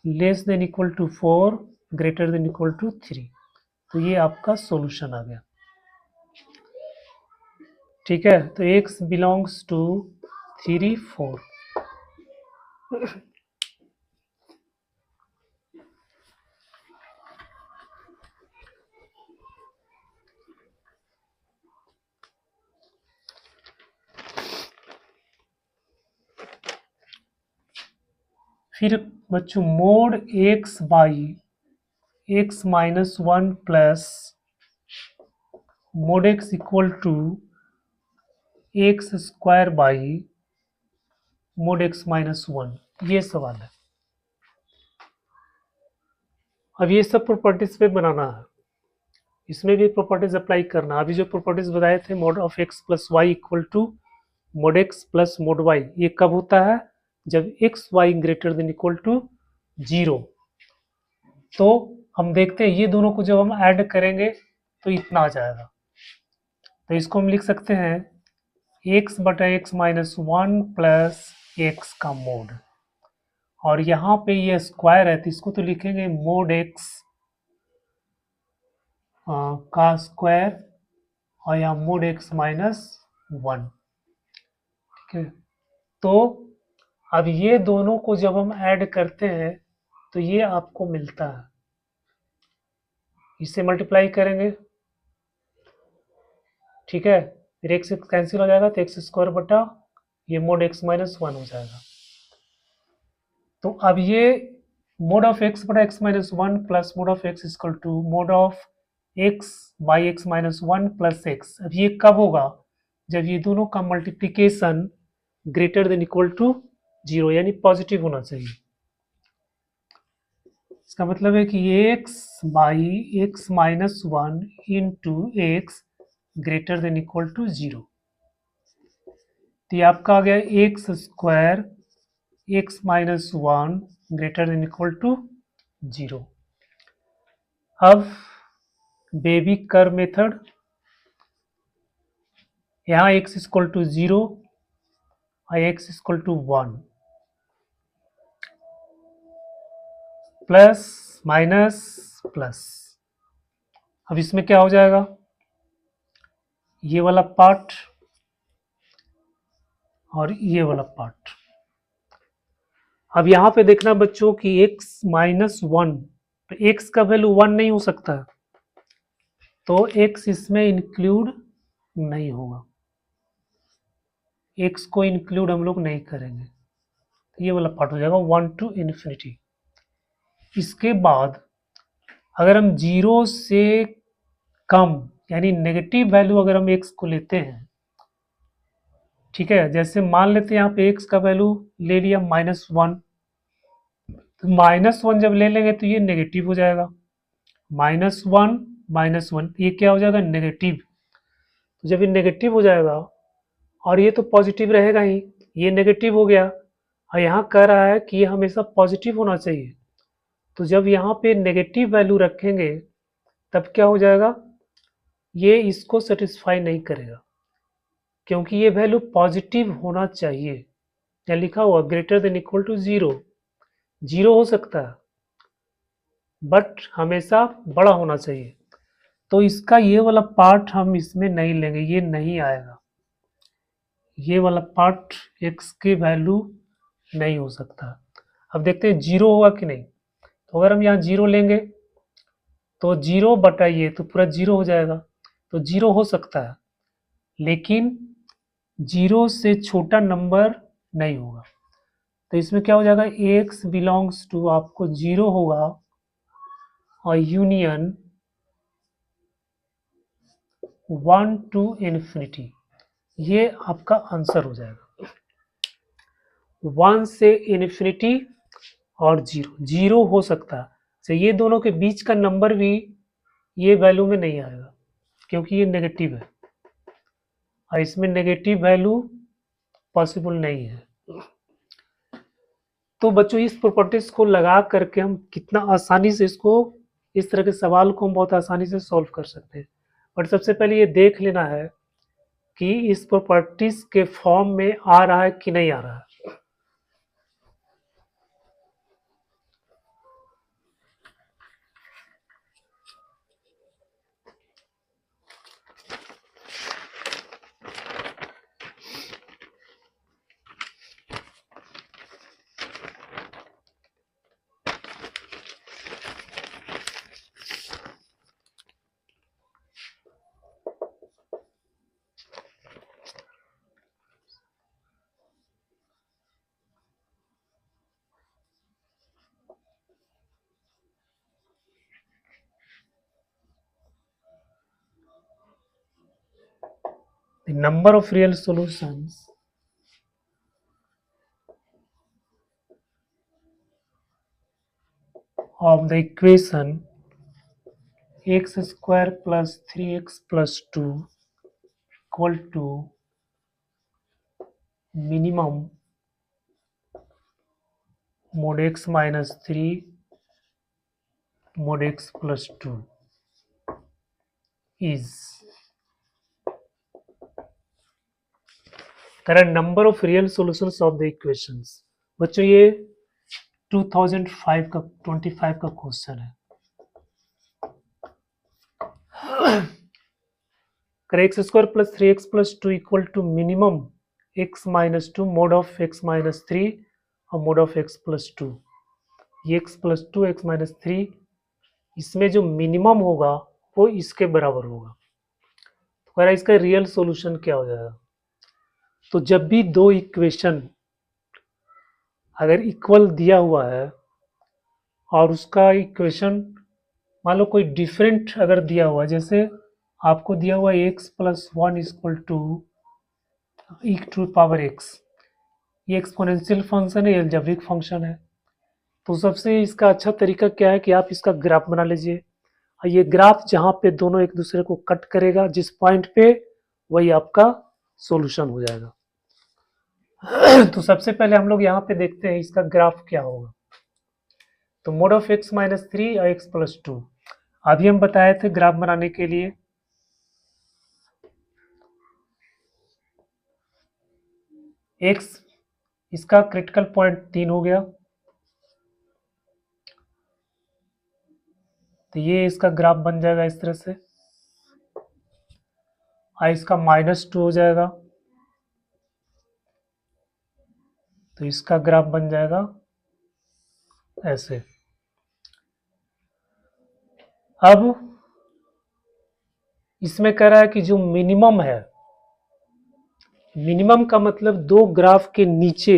less than equal to 4 greater than equal to 3। तो ये आपका सॉल्यूशन आ गया, ठीक है। तो x बिलोंग्स टू 3 4। फिर बच्चों mod x by x minus 1 plus mod x equal to x square by mod x minus 1, ये सवाल है। अब ये सब प्रॉपर्टीज पे बनाना है, इसमें भी प्रॉपर्टीज अप्लाई करना। अभी जो प्रॉपर्टीज बताए थे mod of x plus y equal to mod x plus mod y, ये कब होता है, जब x y greater than equal to 0। तो हम देखते हैं ये दोनों को जब हम ऐड करेंगे तो इतना आ जाएगा। तो इसको हम लिख सकते हैं x बटा एक्स माइनस 1 प्लस एक्स का मोड, और यहाँ पे ये स्क्वायर है तो इसको तो लिखेंगे मोड x का स्क्वायर, और यहाँ मोड x माइनस 1, ठीक है। तो अब ये दोनों को जब हम ऐड करते हैं तो ये आपको मिलता है, इसे मल्टीप्लाई करेंगे, ठीक है। फिर एक्स कैंसिल हो जाएगा तो एक्स स्क्वायर बटा ये मोड एक्स माइनस वन हो जाएगा। तो अब ये मोड ऑफ एक्स बटा x minus one plus mod of x equal to mod of x by x minus one plus x. अब ये कब होगा? जब ये दोनों का multiplication greater than equal to zero, यानी पॉजिटिव होना चाहिए। इसका मतलब है कि x by x minus one into x greater than equal to zero. तो ये आपका आ गया x square x minus one greater than equal to zero. अब बेबी कर्व मेथड, यहाँ एक्स इक्वल टू जीरो और x equal to one, plus minus plus. अब इसमें क्या हो जाएगा? ये वाला पार्ट और ये वाला पार्ट। अब यहाँ पे देखना बच्चों कि x माइनस वन, तो x का वैल्यू वन नहीं हो सकता, तो x इसमें इंक्लूड नहीं होगा, x को इंक्लूड हम लोग नहीं करेंगे। तो ये वाला पार्ट हो जाएगा वन टू इन्फिनिटी। इसके बाद अगर हम जीरो से कम यानी नेगेटिव वैल्यू अगर हम x को लेते हैं, ठीक है, जैसे मान लेते हैं यहाँ पे x का वैल्यू ले लिया माइनस वन, तो माइनस वन जब ले लेंगे तो ये नेगेटिव हो जाएगा, माइनस वन ये क्या हो जाएगा? नेगेटिव। तो जब ये नेगेटिव हो जाएगा और ये तो पॉजिटिव रहेगा ही, ये नेगेटिव हो गया और यहाँ कह रहा है कि ये हमेशा पॉजिटिव होना चाहिए, तो जब यहाँ पे नेगेटिव वैल्यू रखेंगे तब क्या हो जाएगा? ये इसको सेटिस्फाई नहीं करेगा, क्योंकि ये वैल्यू पॉजिटिव होना चाहिए। या लिखा हुआ greater than equal to zero, zero हो सकता है बट हमेशा बड़ा होना चाहिए। तो इसका ये वाला पार्ट हम इसमें नहीं लेंगे, ये नहीं आएगा, ये वाला पार्ट x की वैल्यू नहीं हो सकता। अब देखते हैं जीरो होगा कि नहीं। तो अगर हम यहाँ जीरो लेंगे तो जीरो बटा ये तो पूरा जीरो हो जाएगा, तो जीरो हो सकता है लेकिन जीरो से छोटा नंबर नहीं होगा। तो इसमें क्या हो जाएगा? x बिलोंग्स टू आपको जीरो होगा और यूनियन वन टू इन्फिनिटी, ये आपका आंसर हो जाएगा। वन से इन्फिनिटी और जीरो, जीरो हो सकता है, तो ये दोनों के बीच का नंबर भी ये वैल्यू में नहीं आएगा क्योंकि ये नेगेटिव है और इसमें नेगेटिव वैल्यू पॉसिबल नहीं है। तो बच्चों इस प्रॉपर्टीज को लगा करके हम कितना आसानी से इसको, इस तरह के सवाल को हम बहुत आसानी से सॉल्व कर सकते हैं। बट सबसे पहले ये देख लेना है कि इस प्रॉपर्टीज के फॉर्म में आ रहा है कि नहीं आ रहा है। The number of real solutions of the equation x square plus 3x plus 2 equal to minimum mod x minus 3 mod x plus 2 is current number of real solutions of the equations। बच्चों ये 2005 का 25 का question है। कर X square plus three x plus two equal to minimum X minus two mod of X minus three और mod of x plus two, ये X plus two X minus three, इसमें जो मिनिमम होगा वो इसके बराबर होगा। तो अगर इसका रियल सॉल्यूशन क्या हो जाएगा, तो जब भी दो इक्वेशन अगर इक्वल दिया हुआ है और उसका इक्वेशन मान लो कोई डिफरेंट अगर दिया हुआ है, जैसे आपको दिया हुआ x plus one equal to e to power x, ये एक्सपोनेंशियल फंक्शन है, एल्जेब्रिक फंक्शन है। तो सबसे इसका अच्छा तरीका क्या है कि आप इसका ग्राफ बना लीजिए, और ये ग्राफ जहाँ पे दोनों एक दूसरे को कट करेगा जिस पॉइंट पे, वही आपका सॉल्यूशन हो जाएगा। तो सबसे पहले हम लोग यहाँ पे देखते हैं इसका ग्राफ क्या होगा। तो mod of X minus three और एक्स प्लस टू अभी हम बताए थे ग्राफ बनाने के लिए। एक्स इसका क्रिटिकल पॉइंट 3 हो गया, तो ये इसका ग्राफ बन जाएगा इस तरह से, और इसका -2 हो जाएगा, तो इसका ग्राफ बन जाएगा ऐसे। अब इसमें कह रहा है कि जो मिनिमम है, मिनिमम का मतलब दो ग्राफ के नीचे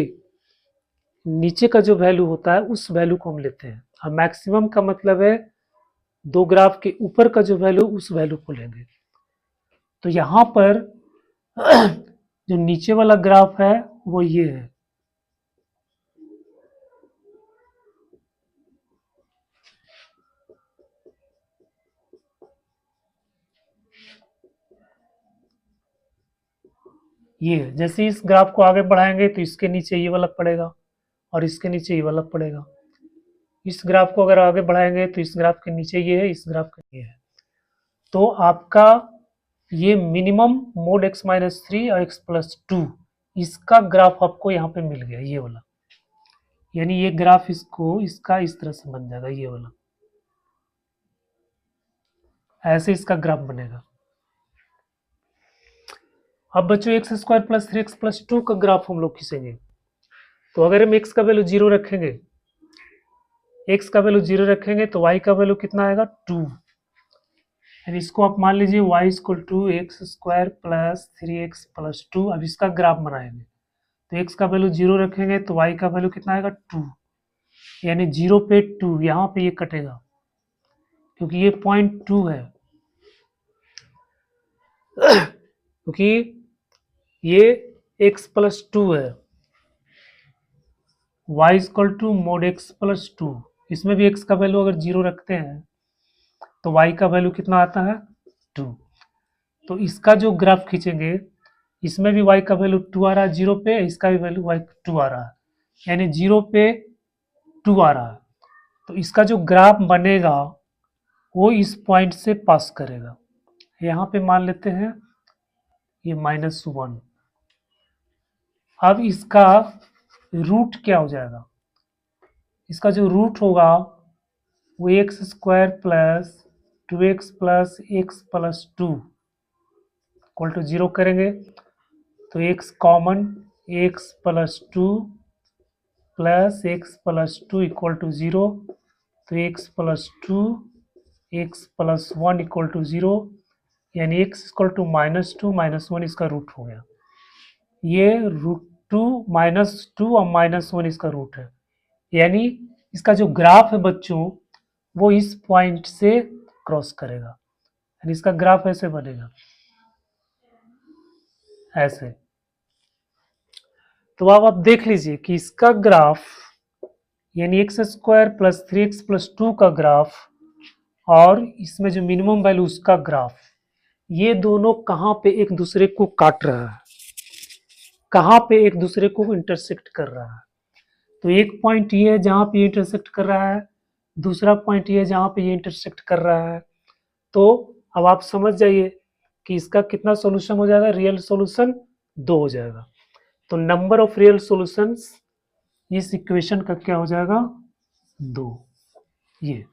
नीचे का जो वैल्यू होता है उस वैल्यू को हम लेते हैं, और मैक्सिमम का मतलब है दो ग्राफ के ऊपर का जो वैल्यू उस वैल्यू को लेंगे। तो यहां पर जो नीचे वाला ग्राफ है वो ये है, ये है। जैसे इस ग्राफ को आगे बढ़ाएंगे तो इसके नीचे ये वाला पड़ेगा और इसके नीचे ये वाला पड़ेगा। इस ग्राफ को अगर आगे बढ़ाएंगे तो इस ग्राफ के नीचे ये है, इस ग्राफ के ये है। तो आपका ये minimum mode x minus three और एक्स प्लस टू, इसका ग्राफ आपको यहाँ पे मिल गया, ये वाला। यानी ये ग्राफ इसको इसका इस तरह से बन जाएगा, ये वाला ऐसे इसका ग्राफ बनेगा। अब बच्चों x square plus three x plus to का ग्राफ हम लोग खींचेंगे। तो अगर हम एक्स का वैल्यू 0 रखेंगे, एक्स का वैल्यू 0 रखेंगे तो वाई का वैल्यू कितना आएगा 2। यानी इसको आप मान लीजिए y equal to x square plus three x plus two. अब इसका ग्राफ बनाएंगे तो एक्स का वैल्यू 0 रखेंगे तो वाई का वैल्यू कितना आएगा 2, यानी 0 पे 2, यहाँ पे ये कटेगा क्योंकि ये 0.2 है, क्योंकि ये x प्लस टू है, y equal to mod x plus two. इसमें भी x का वैल्यू अगर 0 रखते हैं तो y का वैल्यू कितना आता है 2। तो इसका जो ग्राफ खींचेंगे इसमें भी y का वैल्यू 2 आ रहा है 0 पे, इसका भी वैल्यू y 2 आ रहा है, यानी 0 पे 2 आ रहा है। तो इसका जो ग्राफ बनेगा वो इस पॉइंट से पास करेगा। यहाँ पे मान लेते हैं ये -1। अब इसका रूट क्या हो जाएगा, इसका जो रूट होगा वो x square plus 2x plus x plus two equal to 0 करेंगे तो x common, x plus two plus x plus two equal to 0, तो x plus two x plus one equal to 0, यानी एक्स इक्वल टू -2 -1 इसका root हो गया। ये √2 -2 और -1 इसका रूट है, यानी इसका जो ग्राफ है बच्चों वो इस पॉइंट से क्रॉस करेगा, यानी इसका ग्राफ ऐसे बनेगा ऐसे। तो अब आप देख लीजिए कि इसका ग्राफ यानी x square plus three x plus to का ग्राफ और इसमें जो मिनिमम वैल्यू उसका ग्राफ, ये दोनों कहाँ पे एक दूसरे को काट रहा है, कहाँ पे एक दूसरे को इंटरसेक्ट कर रहा है। तो एक पॉइंट ये है जहाँ पे ये इंटरसेक्ट कर रहा है, दूसरा पॉइंट ये है जहाँ पे ये इंटरसेक्ट कर रहा है। तो अब आप समझ जाइए कि इसका कितना सॉल्यूशन हो जाएगा, रियल सॉल्यूशन 2 हो जाएगा। तो नंबर ऑफ रियल सॉल्यूशंस इस इक्वेशन का क्या हो जाएगा 2। ये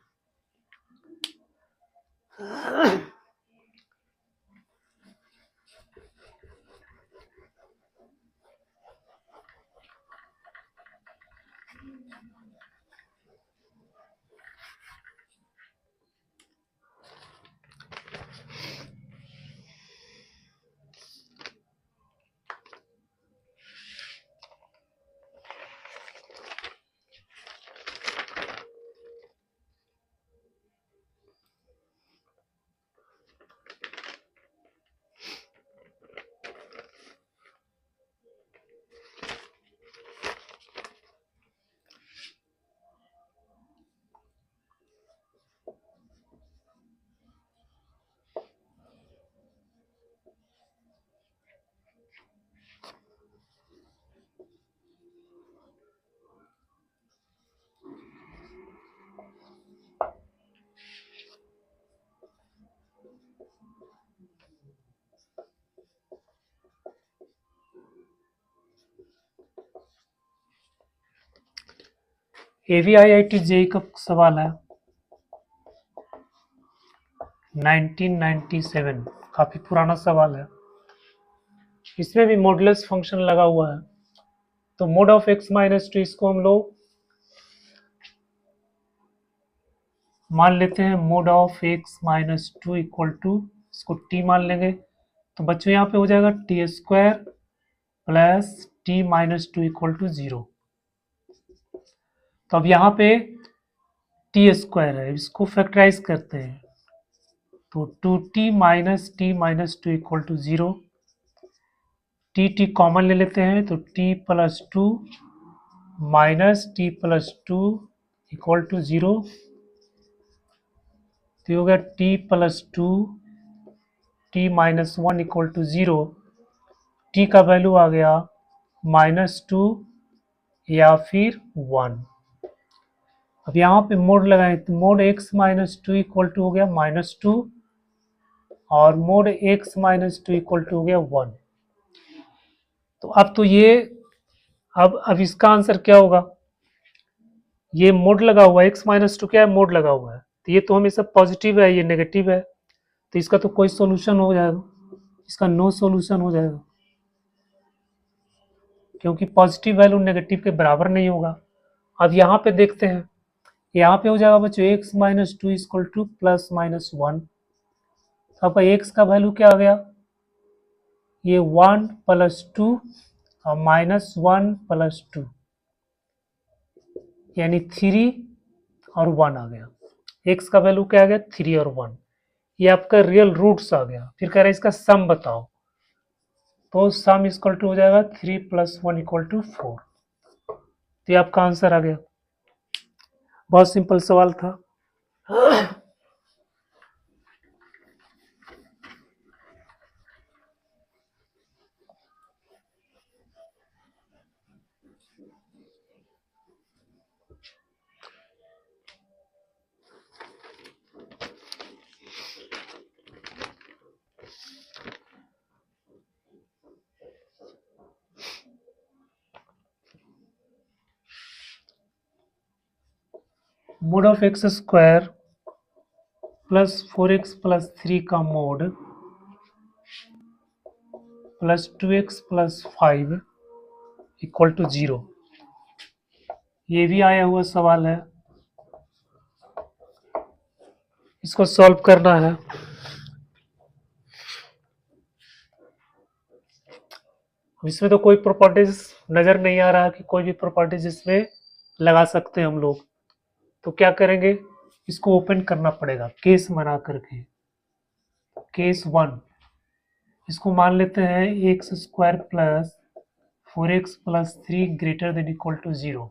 AVIIT जेई का सवाल है 1997, काफी पुराना सवाल है। इसमें भी मॉडुलस फंक्शन लगा हुआ है। तो mod of x minus two इसको हम लोग मान लेते हैं mod of x minus two equal to, इसको t मान लेंगे। तो बच्चों यहाँ पे हो जाएगा t square plus t minus two equal to 0। तो अब यहाँ पे टी स्क्वायर है, इसको फैक्टराइज करते हैं। तो 2t minus two equal to 0। T common ले लेते हैं, तो t plus two minus t plus two equal to 0। तो ये हो गया t plus two t minus one equal to 0। T का वैल्यू आ गया माइनस टू या फिर 1। अब यहाँ पे मोड लगाएं, तो mod x minus two equal to हो गया माइनस टू, और mod x minus two equal to हो गया 1। तो अब तो ये अब इसका आंसर क्या होगा? ये मोड लगा हुआ है, x माइनस टू क्या है? मोड लगा हुआ है। तो ये तो हमेशा पॉजिटिव है, ये नेगेटिव है, तो इसका तो कोई सॉल्यूशन हो जाएगा, इसका नो सॉल्यूशन हो जाएगा, क्योंकि पॉजिटिव वैल्यू नेगेटिव के बराबर नहीं होगा। अब यहाँ पे देखते हैं, यहाँ पे हो जाएगा बच्चों x minus two equal two plus minus 1। तो आपका x का वैल्यू क्या आ गया? ये 1 प्लस टू और माइनस 1 प्लस टू, यानी 3 और 1 आ गया। x का वैल्यू क्या आ गया? 3 और 1। ये आपका रियल रूट्स आ गया। फिर कह रहे हैं इसका सम बताओ, तो सम इक्वल टू हो जाएगा 3 प्लस 1 इक्वल टू 4। तो ये आपका आंसर आ गया। बहुत सिंपल सवाल था। Mod of x square plus 4x plus 3 का mod plus 2x plus 5 equal to 0। ये भी आया हुआ सवाल है, इसको सॉल्व करना है। इसमें तो कोई प्रॉपर्टीज नजर नहीं आ रहा कि कोई भी प्रॉपर्टीज इसमें लगा सकते हैं हम लोग। तो क्या करेंगे, इसको ओपन करना पड़ेगा केस बना करके। केस 1, इसको मान लेते हैं x square plus 4x plus 3 greater than equal to 0।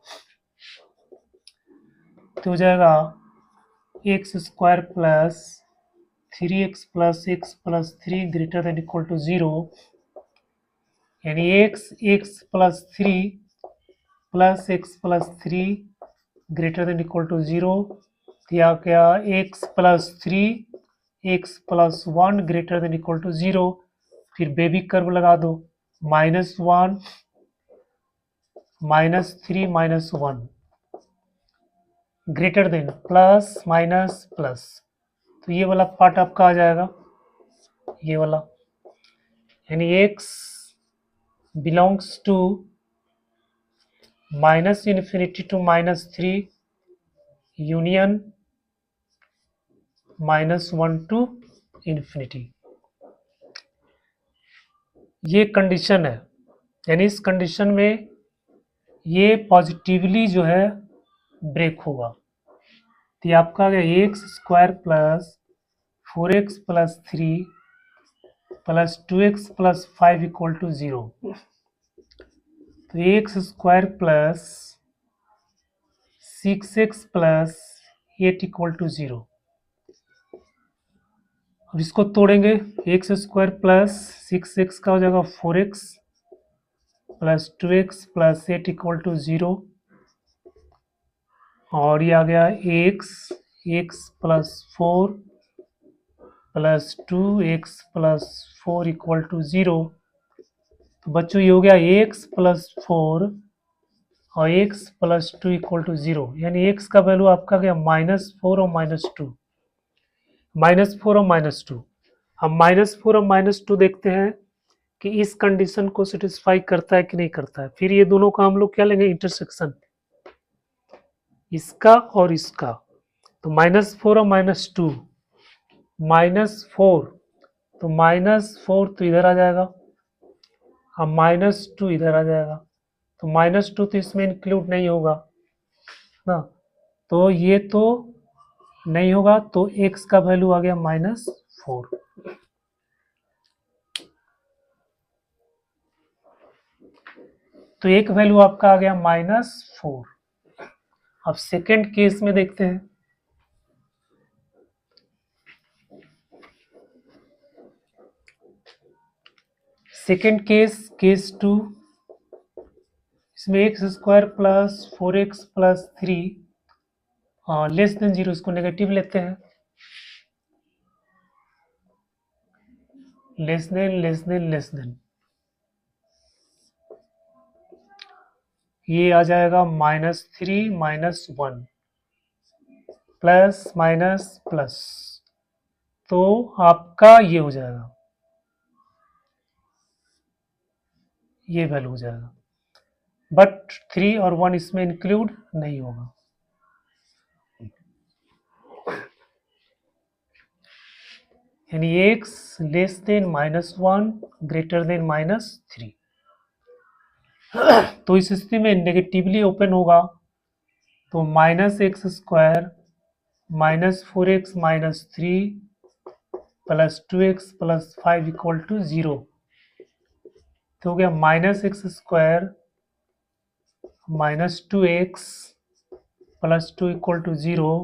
तो हो जाएगा x square plus 3x plus three greater than equal to 0, यानी x plus three plus three greater than equal to 0। या क्या x plus three x plus one greater than equal to 0। फिर wavy curve लगा दो, minus one minus three minus one greater than plus minus plus. तो ये वाला part आपका आ जाएगा, ये वाला, यानी x belongs to minus infinity to minus three union minus one to infinity. ये कंडीशन है, यानी इस कंडीशन में ये पॉजिटिवली जो है ब्रेक होगा। तो ये आपका आ गया x square plus 4x plus three plus 2x plus 5 equal to 0। तो x square plus 6x plus 8 equal to 0। अब इसको तोड़ेंगे, एक्स स्क्वायर प्लस 6x का हो जाएगा 4x plus 2x plus 8 equal to 0, और ये आ गया x plus 4 plus 2x plus 4 equal to 0। तो बच्चों ये हो गया एक्स प्लस 4 और x plus two equal to 0, यानी x का वैल्यू आपका गया -4 और -2, -4 और -2। हम -4 और -2 देखते हैं कि इस कंडीशन को सेटिस्फाई करता है कि नहीं करता है। फिर ये दोनों का हम लोग क्या लेंगे, इंटरसेक्शन, इसका और इसका। तो -4 और -2, -4, तो -4 तो इधर आ जाएगा और -2 इधर आ जाएगा, तो -2 तो इसमें इंक्लूड नहीं होगा ना, तो ये तो नहीं होगा, तो x का वैल्यू आ गया -4। तो एक वैल्यू आपका आ गया -4। अब सेकेंड केस में देखते हैं। सेकेंड केस 2, इसमें x² plus 4x plus 3 less than 0, इसको नेगेटिव लेते हैं, लेस देन, ये आ जाएगा -3 -1 प्लस माइनस प्लस, तो आपका ये हो जाएगा, ये वैल्यू हो जाएगा, बट 3 और 1 इसमें इंक्लूड नहीं होगा। यानी x less then -1 greater than -3। तो इस स्थिति में नेगेटिवली ओपन होगा, तो -x² -4x -3 plus 2x plus 5 equal to 0, तो हो गया -x² -2x plus 2 equal to 0,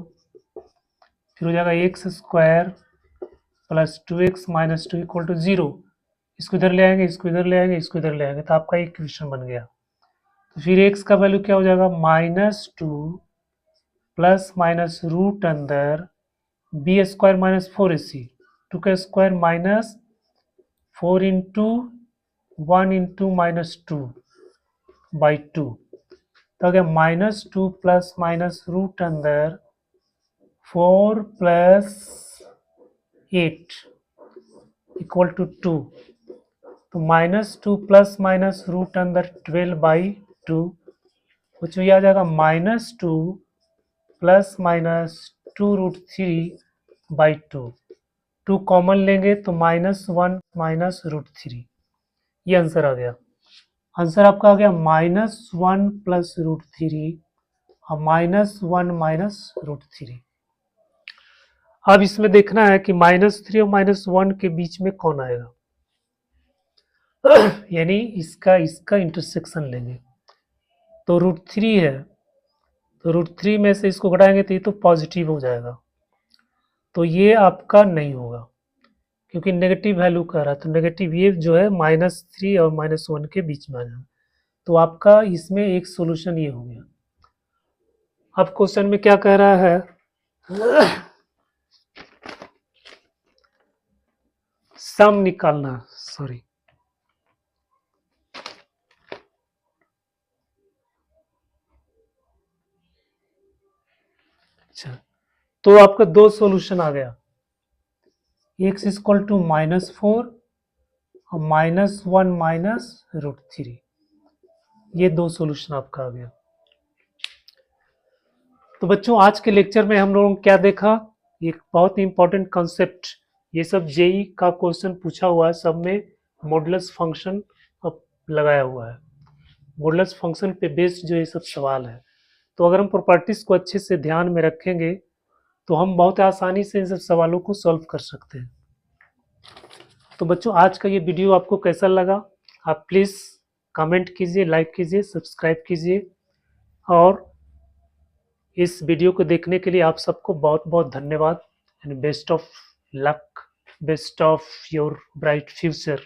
फिर हो जाएगा x² plus 2x minus 2 equal to 0, इसको इधर ले आएंगे, इसको इधर ले आएंगे, इसको इधर ले आएंगे, तो आपका इक्वेशन बन गया। तो फिर x का वैल्यू क्या हो जाएगा, -2 प्लस माइनस रूट अंदर b² माइनस 4ac, 2 का square minus 4 into 1 into -2 by 2, तो अगर -2 प्लस माइनस रूट अंदर 4 प्लस 8 इक्वल टू 2, तो -2 प्लस माइनस रूट अंदर 12 बाई 2, कुछ भी आ जाएगा -2 प्लस माइनस 2√3 बाई 2, 2 कॉमन लेंगे तो -1 माइनस √3, ये आंसर आ गया। आंसर आपका आ गया -1 प्लस √3 और -1 माइनस √3। अब इसमें देखना है कि -3 और -1 के बीच में कौन आएगा, यानी इसका इंटरसेक्शन लेंगे, तो √3 है, तो √3 में से इसको घटाएंगे तो ये तो पॉजिटिव हो जाएगा, तो ये आपका नहीं होगा क्योंकि नेगेटिव वैल्यू कर रहा है, तो नेगेटिव ये जो है -3 और -1 के बीच में आ जाएगा, तो आपका इसमें एक सोल्यूशन ये हो गया। अब क्वेश्चन में क्या कह रहा है, सम निकालना, सॉरी, अच्छा, तो आपका दो सॉल्यूशन आ गया, x इक्वल टू -4 और -1 माइनस √3, ये दो सॉल्यूशन आपका आ गया। तो बच्चों आज के लेक्चर में हम लोगों ने क्या देखा, एक बहुत ही इंपॉर्टेंट कॉन्सेप्ट, ये सब जेई का क्वेश्चन पूछा हुआ है, सब में मॉडुलस फंक्शन लगाया हुआ है, मॉडुलस फंक्शन पे बेस्ड जो ये सब सवाल है। तो अगर हम प्रॉपर्टीज को अच्छे से ध्यान में रखेंगे तो हम बहुत आसानी से इन सब सवालों को सॉल्व कर सकते हैं। तो बच्चों आज का ये वीडियो आपको कैसा लगा, आप प्लीज़ कमेंट कीजिए, लाइक कीजिए, सब्सक्राइब कीजिए, और इस वीडियो को देखने के लिए आप सबको बहुत बहुत धन्यवाद and best of luck, best of your bright future.